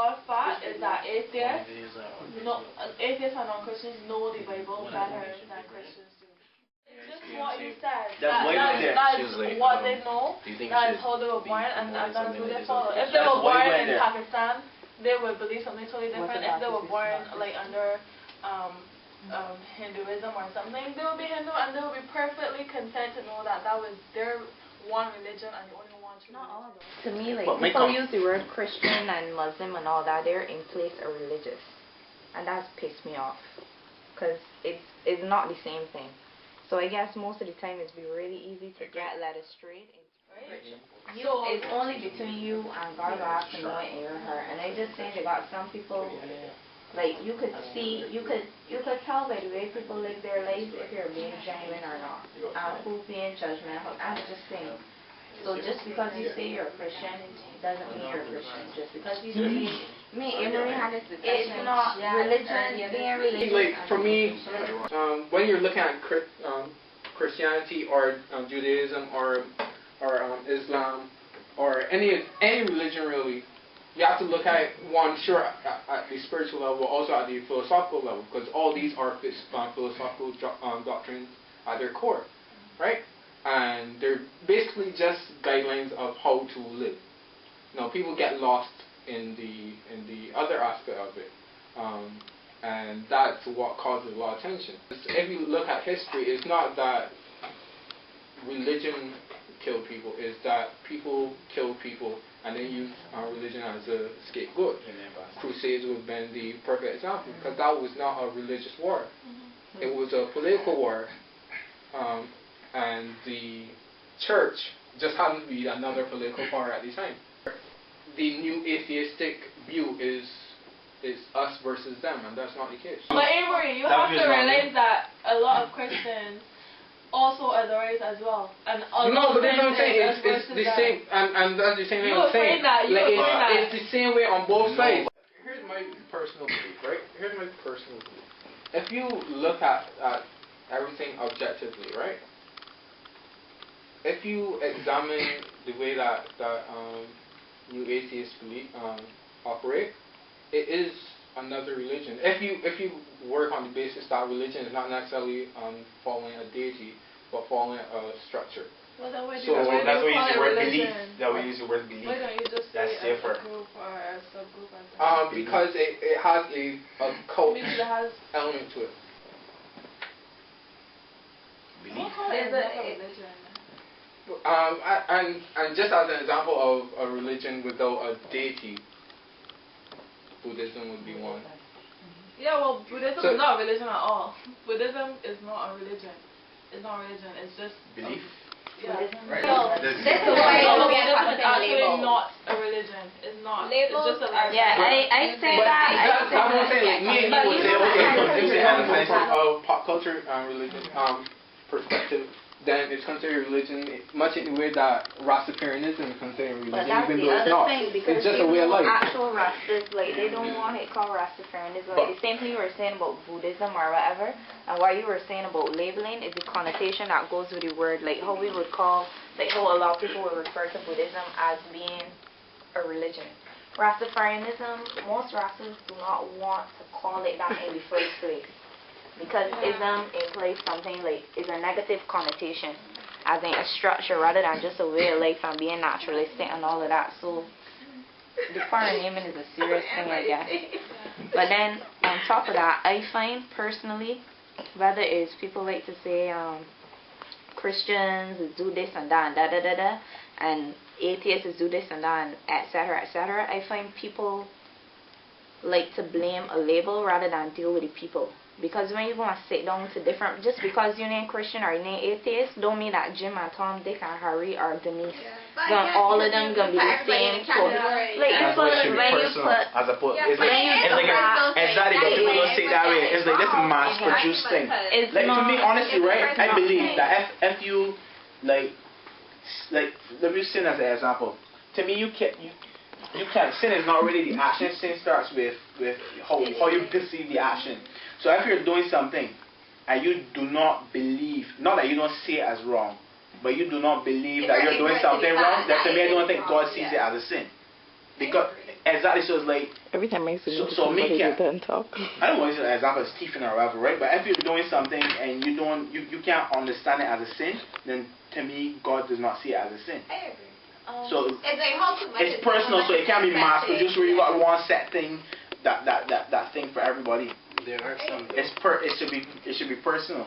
God fact is that atheists and non-Christians know the Bible better than Christians do. Just what you said. That's what they know. That is how they were born, and that's who they follow. If they were born in Pakistan, they would believe something totally different. If they were born like under Hinduism or something, they would be Hindu, and they would be perfectly content to know that that was their one religion and the only one true. Not all of them. To me, like people use the word Christian and Muslim and all that. They're in place of religious, and that's pissed me off because it's not the same thing. So I guess most of the time it's be really easy to get led astray. Right? It's only between you and God to know it in your heart. And I just think about some people, like you could see, you could tell by the way people live their lives if you're being genuine or not. Who's being judgmental. I'm just saying. So just because you say you're a Christian doesn't mean you're a Christian. Just because you say, it's not religion, being religious. Like for me, when you're looking at Christianity or Judaism or Islam or any religion really, you have to look at it, one, sure, at the spiritual level, also at the philosophical level, because all these are philosophical doctrines at their core, right? And they're basically just guidelines of how to live. Now, people get lost in the other aspect of it, and that's what causes a lot of tension. If you look at history, it's not that religion killed people, it's that people killed people and then use religion as a scapegoat. Crusades would have been the perfect example, because that was not a religious war. It was a political war, and the church just happened to be another political power at the time. The new atheistic view is us versus them, and that's not the case. But Avery, you have to realize that a lot of Christians also adore it as well. And no, but that's what I'm saying. It's the same, and that's the same thing I'm saying. It's the same way on both sides. Here's my personal belief, right? Here's my personal belief. If you look at everything objectively, right? If you examine the way that new atheists operate, it is another religion. If you work on the basis that religion is not necessarily following a deity, but following a structure. Well, then so that's why we use the word belief. That we use the word belief. Why don't you just that's say safer. A group or a subgroup? Because it has a cult element to it. Belief. And just as an example of a religion without a deity, Buddhism would be one. Yeah, well, Buddhism is not a religion at all. Buddhism is not a religion. It's not a religion. It's just belief. Yeah. Right. So this is why it's actually not a religion. It's not. It's just a lifestyle. Yeah, I say that. That's what I'm saying. Me and you would say, okay, if it has a pop culture religion perspective, then it's considered religion much in the way that Rastafarianism is considered religion, even though it's not. It's just a way of life. Actual Rastas, like, they don't want it called Rastafarianism. Like, the same thing you were saying about Buddhism or whatever, and what you were saying about labeling is the connotation that goes with the word, like how we would call, like how a lot of people would refer to Buddhism as being a religion. Rastafarianism, most Rastas do not want to call it that in the first place. Because ism implies something like is a negative connotation, as in a structure rather than just a way of life and being naturalistic and all of that. So the foreign naming is a serious thing, I guess. But then on top of that, I find personally, whether it's people like to say Christians do this and that and da da da da, and atheists do this and that and etc. etc. I find people like to blame a label rather than deal with the people. Because when you go and sit down to different, just because you're named Christian or you're named atheist, don't mean that Jim and Tom, Dick and Harry or Denise, all of them gonna be the same. So, like you put, when you put, as a put, it's like exactly, but people don't say that way. It's like this mass-produced thing. Like to me, honestly, right? I believe that if you like let me sin as an example. To me, you can't. Sin is not really the action. Sin starts with how you perceive the action. So if you're doing something and you do not believe, not that you don't see it as wrong, but you do not believe that you're doing something wrong, then to me I don't think God sees it as a sin. Because exactly. So it's like every time I see so make it. Talk. I don't want to use an example as thieving or whatever, right? But if you're doing something and you can't understand it as a sin, then to me God does not see it as a sin. I agree. So it's like how too much it's personal, so it can't be mass produced where you got one set thing that thing for everybody. There are some. It should be personal.